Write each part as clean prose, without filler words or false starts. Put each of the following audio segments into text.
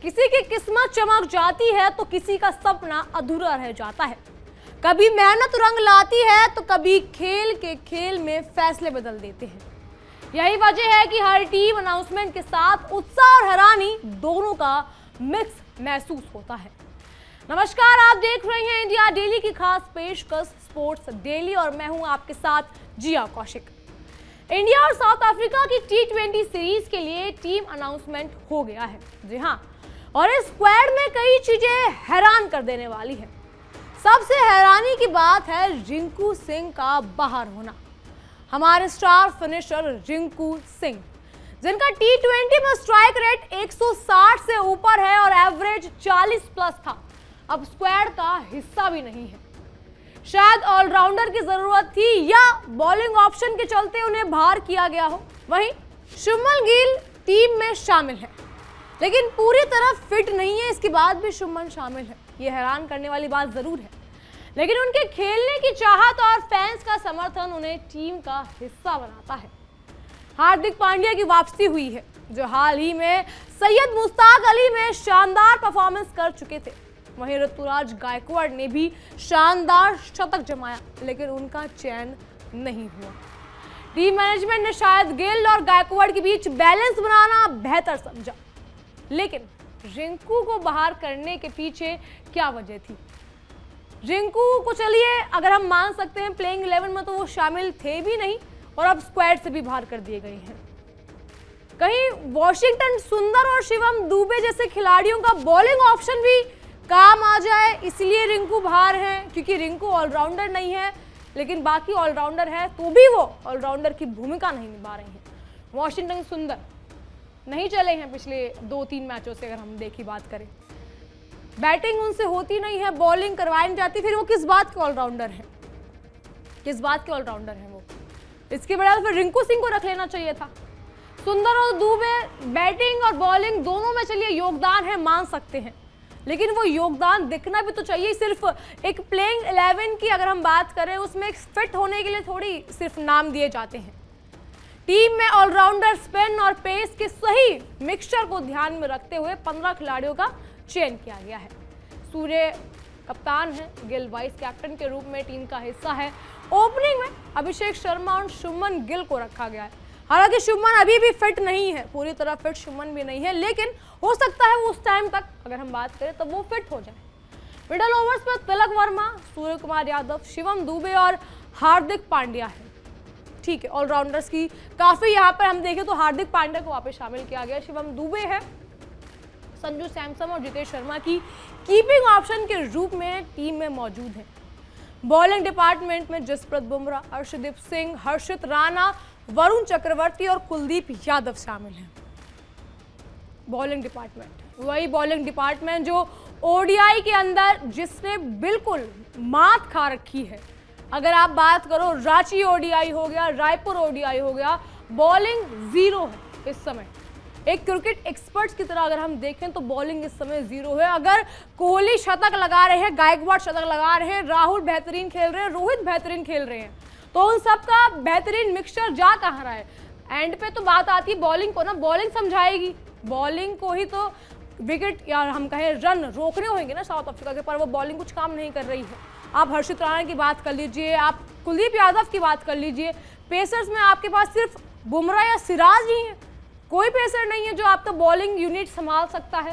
किसी की किस्मत चमक जाती है तो किसी का सपना अधूरा रह जाता है। कभी मेहनत रंग लाती है तो कभी खेल के खेल में फैसले बदल देते हैं। यही वजह है कि हर टीम अनाउंसमेंट के साथ उत्साह और हैरानी दोनों का मिक्स महसूस होता है। नमस्कार, आप देख रहे हैं इंडिया डेली की खास पेशकश स्पोर्ट्स डेली और मैं हूं आपके साथ जिया कौशिक। इंडिया और साउथ अफ्रीका की T20 सीरीज के लिए टीम अनाउंसमेंट हो गया है। जी हां, और इस स्क्वाड में कई चीजें हैरान कर देने वाली है। सबसे हैरानी की बात है रिंकू सिंह का बाहर होना। हमारे स्टार फिनिशर रिंकू सिंह, जिनका T20 में स्ट्राइक रेट 160 से ऊपर है और एवरेज 40 प्लस था, अब स्क्वाड का हिस्सा भी नहीं है। शायद ऑलराउंडर की जरूरत थी या बॉलिंग ऑप्शन के चलते उन्हें बाहर किया गया हो। वहीं शुभमन गिल टीम में शामिल है, लेकिन पूरी तरह फिट नहीं है। इसके बाद भी शुभमन शामिल है, ये हैरान करने वाली बात जरूर है। लेकिन उनके खेलने की चाहत और फैंस का समर्थन उन्हें टीम का हिस्सा बनाता है। हार्दिक पांड्या की वापसी हुई है, जो हाल ही में सैयद मुश्ताक अली में शानदार परफॉर्मेंस कर चुके थे। वहीं ऋतुराज गायकवाड़ ने भी शानदार शतक जमाया, लेकिन उनका चयन नहीं हुआ। टीम मैनेजमेंट ने शायद गिल और गायकवाड़ के बीच बैलेंस बनाना बेहतर समझा, लेकिन रिंकू को बाहर करने के पीछे क्या वजह थी? रिंकू को चलिए अगर हम मान सकते हैं प्लेइंग 11 में तो वो शामिल थे भी नहीं और अब स्क्वाड से भी बाहर कर दिए गए हैं। कहीं वॉशिंगटन सुंदर और शिवम दुबे जैसे खिलाड़ियों का बॉलिंग ऑप्शन भी काम आ जाए, इसलिए रिंकू बाहर हैं, क्योंकि रिंकू ऑलराउंडर नहीं है, लेकिन बाकी ऑलराउंडर है तो भी वो ऑलराउंडर की भूमिका नहीं निभा रहे हैं। वॉशिंगटन सुंदर नहीं चले हैं पिछले 2-3 मैचों से, अगर हम देखी बात करें बैटिंग उनसे होती नहीं है, बॉलिंग करवाई नहीं जाती, फिर वो किस बात के ऑलराउंडर हैं? किस बात के ऑलराउंडर हैं वो? इसके बजाय फिर रिंकू सिंह को रख लेना चाहिए था। सुंदर और दुबे बैटिंग और बॉलिंग दोनों में चलिए योगदान है, मान सकते हैं, लेकिन वो योगदान दिखना भी तो चाहिए। सिर्फ एक प्लेइंग 11 की अगर हम बात करें, उसमें एक फिट होने के लिए थोड़ी सिर्फ नाम दिए जाते हैं। टीम में ऑलराउंडर, स्पिन और पेस के सही मिक्सचर को ध्यान में रखते हुए 15 खिलाड़ियों का चयन किया गया है। सूर्य कप्तान है, गिल वाइस कैप्टन के रूप में टीम का हिस्सा है। ओपनिंग में अभिषेक शर्मा और शुभमन गिल को रखा गया है। हालांकि शुभमन अभी भी फिट नहीं है, पूरी तरह फिट शुभमन भी नहीं है, लेकिन हो सकता है वो उस टाइम तक अगर हम बात करें तब वो फिट हो जाए। मिडल ओवर्स में तिलक वर्मा, सूर्य कुमार यादव, शिवम दुबे और हार्दिक पांड्या है। ठीक है, ऑलराउंडर्स की काफी यहाँ पर हम देखें तो हार्दिक पांड्या को वापस शामिल किया गया। शिवम दुबे है, संजू सैमसन और जितेश शर्मा की कीपिंग ऑप्शन के रूप में टीम में मौजूद है। बॉलिंग डिपार्टमेंट में जसप्रीत बुमराह, अर्शदीप सिंह, हर्षित राणा, वरुण चक्रवर्ती और कुलदीप यादव शामिल हैं। बॉलिंग डिपार्टमेंट, वही बॉलिंग डिपार्टमेंट जो ओडीआई के अंदर जिसने बिल्कुल मात खा रखी है। अगर आप बात करो, रांची ओडीआई हो गया, रायपुर ओडीआई हो गया, बॉलिंग जीरो है इस समय। एक क्रिकेट एक्सपर्ट्स की तरह अगर हम देखें तो बॉलिंग इस समय जीरो है। अगर कोहली शतक लगा रहे हैं, गायकवाड़ शतक लगा रहे हैं, राहुल बेहतरीन खेल रहे हैं, रोहित बेहतरीन खेल रहे हैं, तो उन सब का बेहतरीन मिक्सचर जा कहाँ रहा है? एंड पे तो बात आती है बॉलिंग को ना, बॉलिंग समझाएगी, बॉलिंग को ही तो विकेट या हम कहें रन रोकने होंगे ना साउथ अफ्रीका के, पर वो बॉलिंग कुछ काम नहीं कर रही है। आप हर्षित राणा की बात कर लीजिए, आप कुलदीप यादव की बात कर लीजिए। पेसर्स में आपके पास सिर्फ बुमराह या सिराज ही है, कोई पेसर नहीं है जो आपका बॉलिंग यूनिट संभाल सकता है।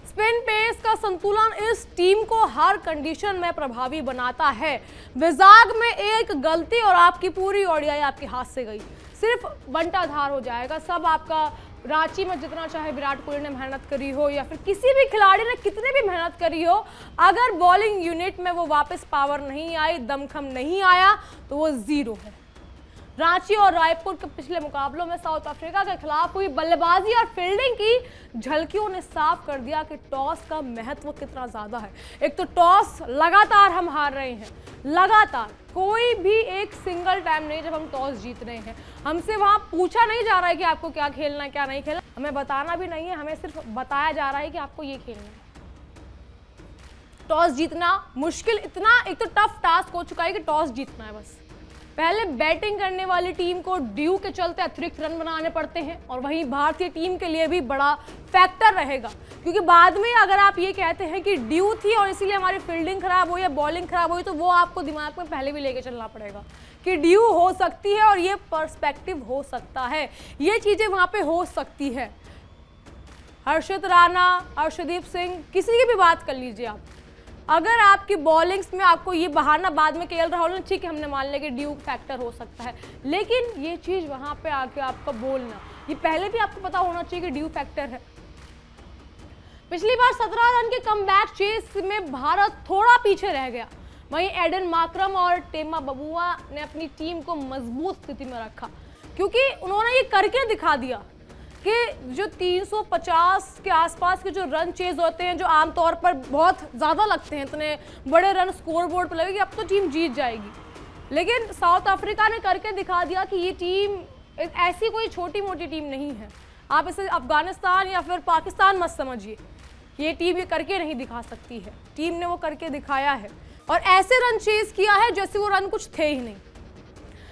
स्पिन पेस का संतुलन इस टीम को हर कंडीशन में प्रभावी बनाता है। विजाग में एक गलती और आपकी पूरी ओडीआई आपके हाथ से गई, सिर्फ बंटाधार हो जाएगा सब आपका। रांची में जितना चाहे विराट कोहली ने मेहनत करी हो या फिर किसी भी खिलाड़ी ने कितने भी मेहनत करी हो, अगर बॉलिंग यूनिट में वो वापस पावर नहीं आई, दमखम नहीं आया, तो वो जीरो है। रांची और रायपुर के पिछले मुकाबलों में साउथ अफ्रीका के खिलाफ हुई बल्लेबाजी और फील्डिंग की झलकियों ने साफ कर दिया कि टॉस का महत्व कितना ज्यादा है। एक तो टॉस लगातार हम हार रहे हैं, लगातार, कोई भी एक सिंगल टाइम नहीं जब हम टॉस जीत रहे हैं। हमसे वहां पूछा नहीं जा रहा है कि आपको क्या खेलना है क्या नहीं खेलना, हमें बताना भी नहीं है, हमें सिर्फ बताया जा रहा है कि आपको ये खेलना है। टॉस जीतना मुश्किल, इतना एक तो टफ टास्क हो चुका है कि टॉस जीतना है बस। पहले बैटिंग करने वाली टीम को ड्यू के चलते अतिरिक्त रन बनाने पड़ते हैं और वहीं भारतीय टीम के लिए भी बड़ा फैक्टर रहेगा, क्योंकि बाद में अगर आप ये कहते हैं कि ड्यू थी और इसीलिए हमारी फील्डिंग खराब हुई या बॉलिंग खराब हुई, तो वो आपको दिमाग में पहले भी लेके चलना पड़ेगा कि ड्यू हो सकती है और ये पर्सपेक्टिव हो सकता है, ये चीज़ें वहाँ पे हो सकती है। हर्षित राणा, अर्शदीप सिंह, किसी की भी बात कर लीजिए आप, अगर आपकी बॉलिंग्स में आपको ये बहाना बाद में केएल राहुल ने, ठीक है हमने मान लिया कि ड्यू फैक्टर हो सकता है, लेकिन ये चीज़ वहाँ पे आके आपका बोलना, ये पहले भी आपको पता होना चाहिए कि ड्यू फैक्टर है। पिछली बार 17 रन के कमबैक चेस में भारत थोड़ा पीछे रह गया, वहीं एडन मार्करम और टेमा बबुआ ने अपनी टीम को मजबूत स्थिति में रखा, क्योंकि उन्होंने ये करके दिखा दिया कि जो 350 के आसपास के जो रन चेज होते हैं, जो आमतौर पर बहुत ज़्यादा लगते हैं, इतने बड़े रन स्कोर बोर्ड पर लगे कि अब तो टीम जीत जाएगी, लेकिन साउथ अफ्रीका ने करके दिखा दिया कि ये टीम ऐसी कोई छोटी मोटी टीम नहीं है। आप इसे अफगानिस्तान या फिर पाकिस्तान मत समझिए, ये टीम ये करके नहीं दिखा सकती है, टीम ने वो करके दिखाया है और ऐसे रन चेज किया है जैसे वो रन कुछ थे ही नहीं।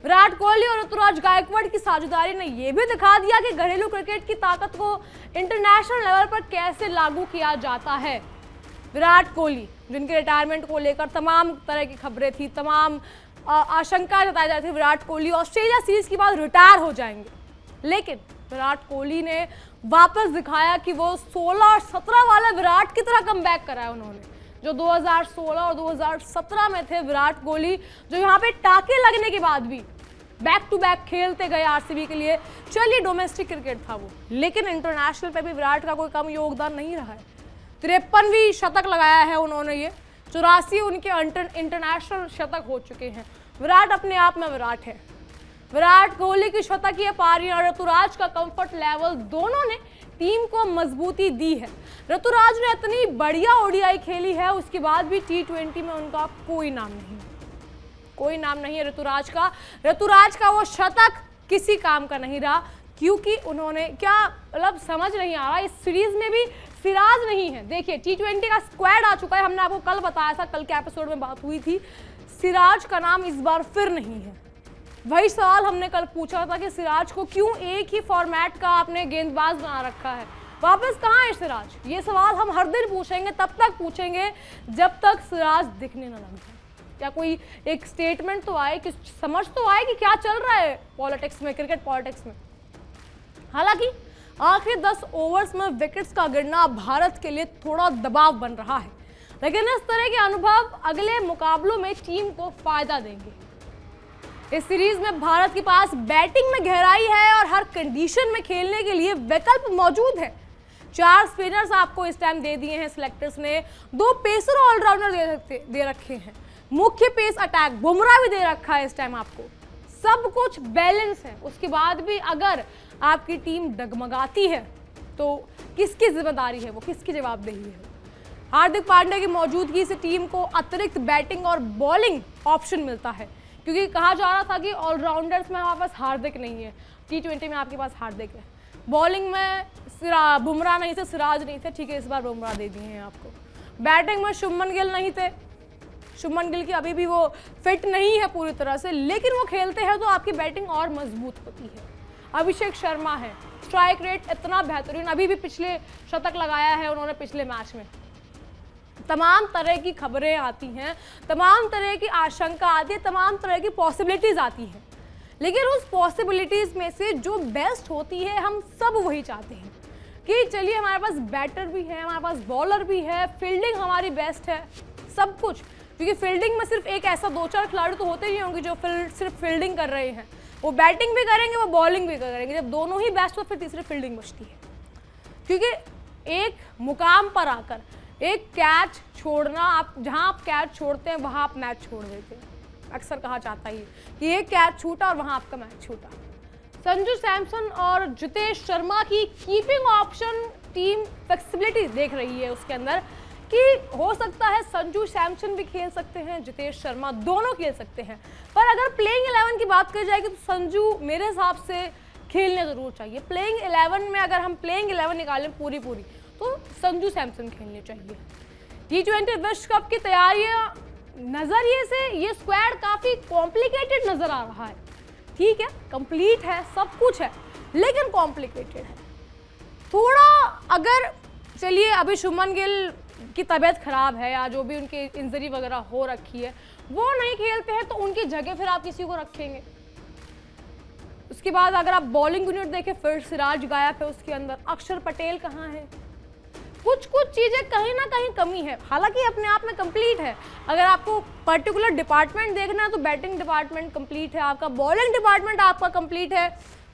विराट कोहली और ऋतुराज गायकवाड़ की साझेदारी ने यह भी दिखा दिया कि घरेलू क्रिकेट की ताकत को इंटरनेशनल लेवल पर कैसे लागू किया जाता है। विराट कोहली, जिनके रिटायरमेंट को लेकर तमाम तरह की खबरें थी, तमाम आशंका जताई जाती थी, विराट कोहली ऑस्ट्रेलिया सीरीज के बाद रिटायर हो जाएंगे, लेकिन विराट कोहली ने वापस दिखाया कि वो 16 और 17 वाला विराट की तरह कमबैक कराया उन्होंने, जो 2016 और 2017 में थे विराट कोहली, जो यहाँ पे टाके लगने के बाद भी बैक टू बैक खेलते गए आरसीबी के लिए। चलिए डोमेस्टिक क्रिकेट था वो, लेकिन इंटरनेशनल पे भी विराट का कोई कम योगदान नहीं रहा है। 53वीं शतक लगाया है उन्होंने, ये 84 उनके इंटरनेशनल शतक हो चुके हैं। विराट अपने आप में विराट है। विराट कोहली की शतकीय पारी और ऋतुराज का कंफर्ट लेवल दोनों ने टीम को मजबूती दी है। ऋतुराज ने इतनी बढ़िया ओडीआई खेली है, उसके बाद भी T20 में उनका कोई नाम नहीं है ऋतुराज का। ऋतुराज का वो शतक किसी काम का नहीं रहा, क्योंकि उन्होंने क्या मतलब समझ नहीं आ रहा, इस सीरीज में भी सिराज नहीं है। देखिए T20 का स्क्वाड आ चुका है, हमने आपको कल बताया था, कल के एपिसोड में बात हुई थी, सिराज का नाम इस बार फिर नहीं है। वही सवाल हमने कल पूछा था कि सिराज को क्यों एक ही फॉर्मेट का आपने गेंदबाज बना रखा है, वापस कहाँ है सिराज? ये सवाल हम हर दिन पूछेंगे, तब तक पूछेंगे जब तक सिराज दिखने न लग जाए, या कोई एक स्टेटमेंट तो आए, कि समझ तो आए कि क्या चल रहा है पॉलिटिक्स में, क्रिकेट पॉलिटिक्स में। हालांकि आखिरी 10 ओवर्स में विकेट्स का गिरना भारत के लिए थोड़ा दबाव बन रहा है, लेकिन इस तरह के अनुभव अगले मुकाबलों में टीम को फायदा देंगे। इस सीरीज में भारत के पास बैटिंग में गहराई है और हर कंडीशन में खेलने के लिए विकल्प मौजूद है। 4 स्पिनर्स आपको इस टाइम दे दिए हैं सिलेक्टर्स ने, 2 पेसर ऑलराउंडर दे रखे हैं, मुख्य पेस अटैक बुमराह भी दे रखा है इस टाइम आपको, सब कुछ बैलेंस है। उसके बाद भी अगर आपकी टीम डगमगाती है तो किसकी जिम्मेदारी है, वो किसकी जवाबदेही है? हार्दिक पांड्या की मौजूदगी से टीम को अतिरिक्त बैटिंग और बॉलिंग ऑप्शन मिलता है, क्योंकि कहा जा रहा था कि ऑलराउंडर्स में हमारे पास हार्दिक नहीं है, T20 में आपके पास हार्दिक है, बॉलिंग में बुमराह नहीं थे, सिराज नहीं थे, ठीक है इस बार बुमराह दे दिए हैं आपको। बैटिंग में शुभमन गिल नहीं थे, शुभमन गिल की अभी भी वो फिट नहीं है पूरी तरह से, लेकिन वो खेलते हैं तो आपकी बैटिंग और मजबूत होती है। अभिषेक शर्मा है, स्ट्राइक रेट इतना बेहतरीन, अभी भी पिछले शतक लगाया है उन्होंने पिछले मैच में। तमाम तरह की खबरें आती हैं, तमाम तरह की आशंका आती है, तमाम तरह की पॉसिबिलिटीज़ आती हैं, लेकिन उस पॉसिबिलिटीज़ में से जो बेस्ट होती है हम सब वही चाहते हैं कि चलिए हमारे पास बैटर भी है, हमारे पास बॉलर भी है, फील्डिंग हमारी बेस्ट है, सब कुछ। क्योंकि फील्डिंग में सिर्फ एक ऐसा 2-4 खिलाड़ी तो होते ही होंगे जो सिर्फ फील्डिंग कर रहे हैं, वो बैटिंग भी करेंगे, वो बॉलिंग भी करेंगे। जब दोनों ही बेस्ट हो फिर तीसरी फील्डिंग बचती है, क्योंकि एक मुकाम पर आकर एक कैच छोड़ना, आप जहां आप कैच छोड़ते हैं वहां आप मैच छोड़ देते हैं। अक्सर कहा जाता है कि एक कैच छूटा और वहां आपका मैच छूटा। संजू सैमसन और जितेश शर्मा की कीपिंग ऑप्शन टीम फ्लेक्सिबिलिटी देख रही है उसके अंदर, कि हो सकता है संजू सैमसन भी खेल सकते हैं, जितेश शर्मा, दोनों खेल सकते हैं। पर अगर प्लेइंग 11 की बात करी जाएगी तो संजू मेरे हिसाब से खेलने ज़रूर चाहिए। प्लेइंग 11 में अगर हम प्लेइंग 11 निकालें पूरी तो संजू सैमसन खेलने चाहिए। T20 विश्व कप की तैयारियां नजरिए से ये स्क्वाड काफी कॉम्प्लिकेटेड नजर आ रहा है। ठीक है, कंप्लीट है, सब कुछ है, लेकिन कॉम्प्लिकेटेड है थोड़ा। अगर चलिए अभी शुभमन गिल की तबीयत खराब है या जो भी उनकी इंजरी वगैरह हो रखी है, वो नहीं खेलते हैं, तो उनकी जगह फिर आप किसी को रखेंगे। उसके बाद अगर आप बॉलिंग यूनिट देखें, फिर सिराज गायब है उसके अंदर, अक्षर पटेल कहाँ है, कुछ चीजें कहीं ना कहीं कमी है। हालांकि अपने आप में कंप्लीट है। अगर आपको पर्टिकुलर डिपार्टमेंट देखना है तो बैटिंग डिपार्टमेंट कंप्लीट है आपका, बॉलिंग डिपार्टमेंट आपका कंप्लीट है,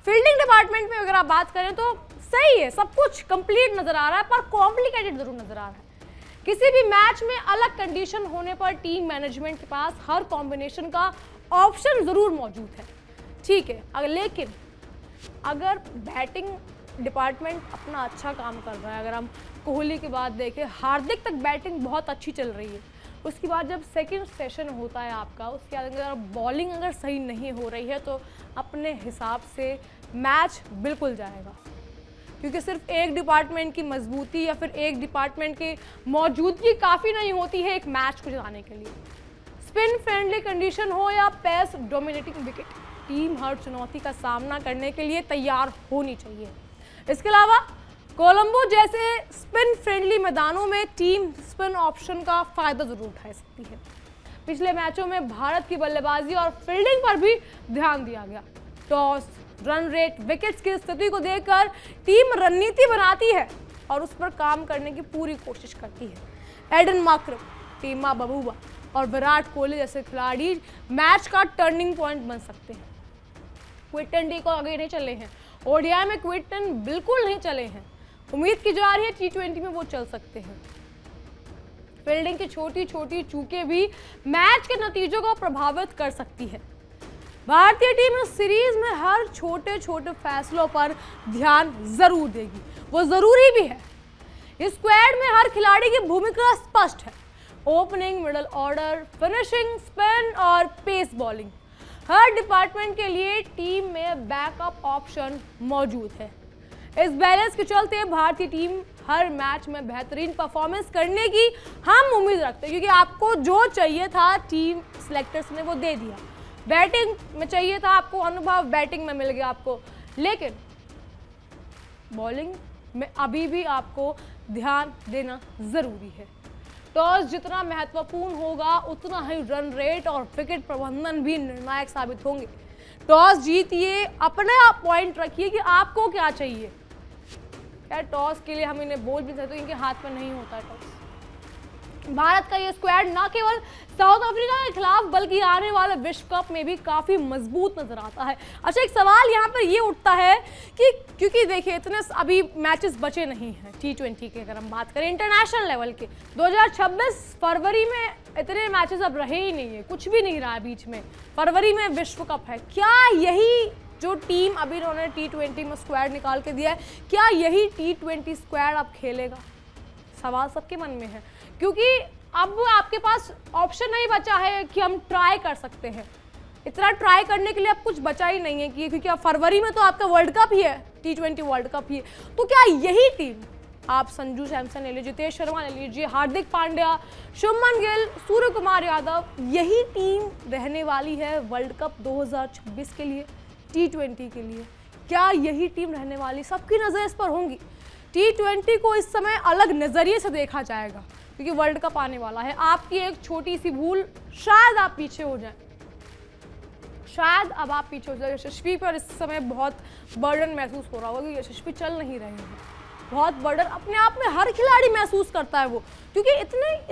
फील्डिंग डिपार्टमेंट में अगर आप बात करें तो सही है, सब कुछ कंप्लीट नजर आ रहा है, पर कॉम्प्लिकेटेड जरूर नजर आ रहा है। किसी भी मैच में अलग कंडीशन होने पर टीम मैनेजमेंट के पास हर कॉम्बिनेशन का ऑप्शन जरूर मौजूद है। ठीक है, लेकिन अगर बैटिंग डिपार्टमेंट अपना अच्छा काम कर रहा है, अगर हम कोहली के बाद देखें, हार्दिक तक बैटिंग बहुत अच्छी चल रही है, उसके बाद जब सेकंड सेशन होता है आपका, उसके बाद अगर बॉलिंग अगर सही नहीं हो रही है तो अपने हिसाब से मैच बिल्कुल जाएगा। क्योंकि सिर्फ एक डिपार्टमेंट की मजबूती या फिर एक डिपार्टमेंट की मौजूदगी काफ़ी नहीं होती है एक मैच को जिताने के लिए। स्पिन फ्रेंडली कंडीशन हो या पेस डोमिनेटिंग विकेट, टीम हर चुनौती का सामना करने के लिए तैयार होनी चाहिए। इसके अलावा कोलंबो जैसे स्पिन फ्रेंडली मैदानों में टीम स्पिन ऑप्शन का फायदा जरूर उठा सकती है। पिछले मैचों में भारत की बल्लेबाजी और फील्डिंग पर भी ध्यान दिया गया। टॉस, रन रेट, विकेट्स की स्थिति को देखकर टीम रणनीति बनाती है और उस पर काम करने की पूरी कोशिश करती है। एडन मार्क्रम, टीमा बबूवा और विराट कोहली जैसे खिलाड़ी मैच का टर्निंग पॉइंट बन सकते हैं। क्विंटन डी को आगे नहीं चले हैं, ओडीआई में क्विंटन बिल्कुल नहीं चले हैं, उम्मीद की जा रही है टी20 में वो चल सकते हैं। फील्डिंग की छोटी छोटी चूकें भी मैच के नतीजों को प्रभावित कर सकती है। भारतीय टीम इस सीरीज में हर छोटे छोटे फैसलों पर ध्यान जरूर देगी, वो जरूरी भी है। इस स्क्वाड में हर खिलाड़ी की भूमिका स्पष्ट है, opening, middle order, finishing, spin और पेस बॉलिंग, हर डिपार्टमेंट के लिए टीम में बैकअप ऑप्शन मौजूद है। इस बैलेंस के चलते भारतीय टीम हर मैच में बेहतरीन परफॉर्मेंस करने की हम उम्मीद रखते हैं, क्योंकि आपको जो चाहिए था टीम सिलेक्टर्स ने वो दे दिया। बैटिंग में चाहिए था आपको अनुभव, बैटिंग में मिल गया आपको, लेकिन बॉलिंग में अभी भी आपको ध्यान देना जरूरी है। टॉस जितना महत्वपूर्ण होगा उतना ही रन रेट और विकेट प्रबंधन भी निर्णायक साबित होंगे। टॉस जीतिए, अपने आप पॉइंट रखिए कि आपको क्या चाहिए। यार टॉस के लिए हम इन्हें बोल भी सकते हैं, इनके हाथ में नहीं होता है टॉस। भारत का ये स्क्वाड न केवल साउथ अफ्रीका के खिलाफ बल्कि आने वाले विश्व कप में भी काफी मजबूत नजर आता है। अच्छा, एक सवाल यहाँ पर ये उठता है कि क्योंकि देखिए इतने अभी मैचेस बचे नहीं हैं टी20 के, अगर हम बात करें इंटरनेशनल लेवल के, 2026 फरवरी में इतने मैचेस अब रहे ही नहीं है, कुछ भी नहीं रहा है बीच में, फरवरी में विश्व कप है। क्या यही जो टीम अभी इन्होंने टी20 में स्क्वाड निकाल के दिया है, क्या यही टी20 स्क्वाड अब खेलेगा? सवाल सबके मन में है, क्योंकि अब आपके पास ऑप्शन नहीं बचा है कि हम ट्राई कर सकते हैं। इतना ट्राई करने के लिए अब कुछ बचा ही नहीं है कि क्योंकि अब फरवरी में तो आपका वर्ल्ड कप ही है, टी20 वर्ल्ड कप ही है। तो क्या यही टीम, आप संजू सैमसन ले लीजिए, जितेश शर्मा ले लीजिए, हार्दिक पांड्या, शुभमन गिल, सूर्य कुमार यादव, यही टीम रहने वाली है वर्ल्ड कप 2026 के लिए, टी20 के लिए? क्या यही टीम रहने वाली? सबकी नजर इस पर होंगी। टी20 को इस समय अलग नजरिए से देखा जाएगा क्योंकि वर्ल्ड कप आने वाला है। आपकी एक छोटी सी भूल, शायद आप पीछे हो जाएं, शायद अब आप पीछे हो जाए। यशस्वी पर इस समय बहुत बर्डन महसूस हो रहा होगा कि यशस्वी चल नहीं रहे हैं, बहुत बर्डन अपने आप में हर खिलाड़ी महसूस करता है वो, क्योंकि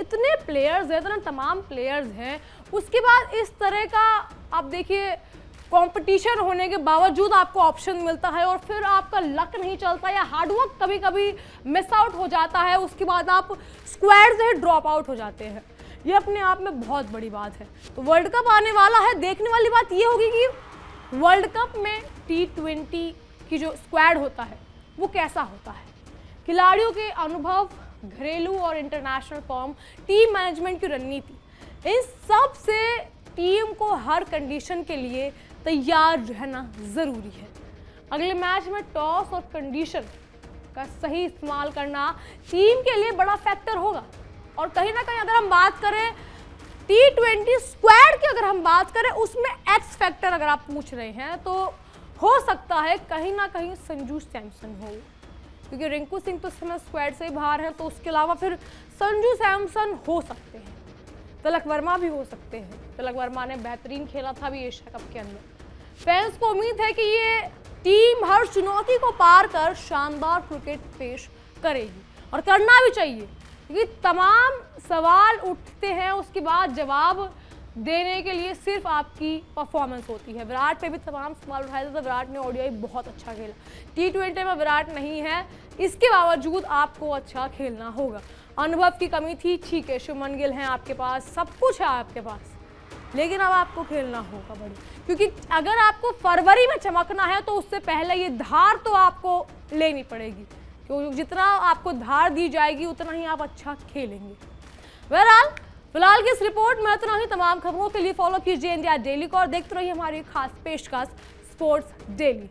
इतने प्लेयर्स हैं, इतने तमाम प्लेयर्स हैं, उसके बाद इस तरह का आप देखिए कंपटीशन होने के बावजूद आपको ऑप्शन मिलता है और फिर आपका लक नहीं चलता या हार्डवर्क कभी कभी मिस आउट हो जाता है, उसके बाद आप स्क्वाड से ड्रॉप आउट हो जाते हैं। ये अपने आप में बहुत बड़ी बात है। तो वर्ल्ड कप आने वाला है, देखने वाली बात ये होगी कि वर्ल्ड कप में टी20 की जो स्क्वाड होता है वो कैसा होता है, खिलाड़ियों के अनुभव, घरेलू और इंटरनेशनल फॉर्म, टीम मैनेजमेंट की रणनीति, इन सब से टीम को हर कंडीशन के लिए तैयार रहना जरूरी है। अगले मैच में टॉस और कंडीशन का सही इस्तेमाल करना टीम के लिए बड़ा फैक्टर होगा। और कहीं ना कहीं अगर हम बात करें T20 स्क्वाड की अगर हम बात करें, उसमें एक्स फैक्टर अगर आप पूछ रहे हैं तो हो सकता है कहीं ना कहीं संजू सैमसन हो, क्योंकि रिंकू सिंह तो इस समय स्क्वाड से बाहर हैं, तो उसके अलावा फिर संजू सैमसन हो सकते हैं, तिलक वर्मा भी हो सकते हैं। तिलक वर्मा ने बेहतरीन खेला था भी एशिया कप के अंदर। फैंस को उम्मीद है कि ये टीम हर चुनौती को पार कर शानदार क्रिकेट पेश करेगी, और करना भी चाहिए, क्योंकि तमाम सवाल उठते हैं, उसके बाद जवाब देने के लिए सिर्फ आपकी परफॉर्मेंस होती है। विराट पे भी तमाम सवाल उठाए थे, तो विराट ने ओडीआई बहुत अच्छा खेला। T20 में विराट नहीं है, इसके बावजूद आपको अच्छा खेलना होगा। अनुभव की कमी थी, ठीक है, शुभमन गिल हैं आपके पास, सब कुछ है आपके पास, लेकिन अब आपको खेलना होगा बड़ी, क्योंकि अगर आपको फरवरी में चमकना है तो उससे पहले ये धार तो आपको लेनी पड़ेगी, क्योंकि जितना आपको धार दी जाएगी उतना ही आप अच्छा खेलेंगे। बहरहाल फिलहाल की इस रिपोर्ट में इतना ही। तमाम खबरों के लिए फॉलो कीजिए इंडिया डेली को और देखते रहिए हमारी खास पेशकश स्पोर्ट्स डेली।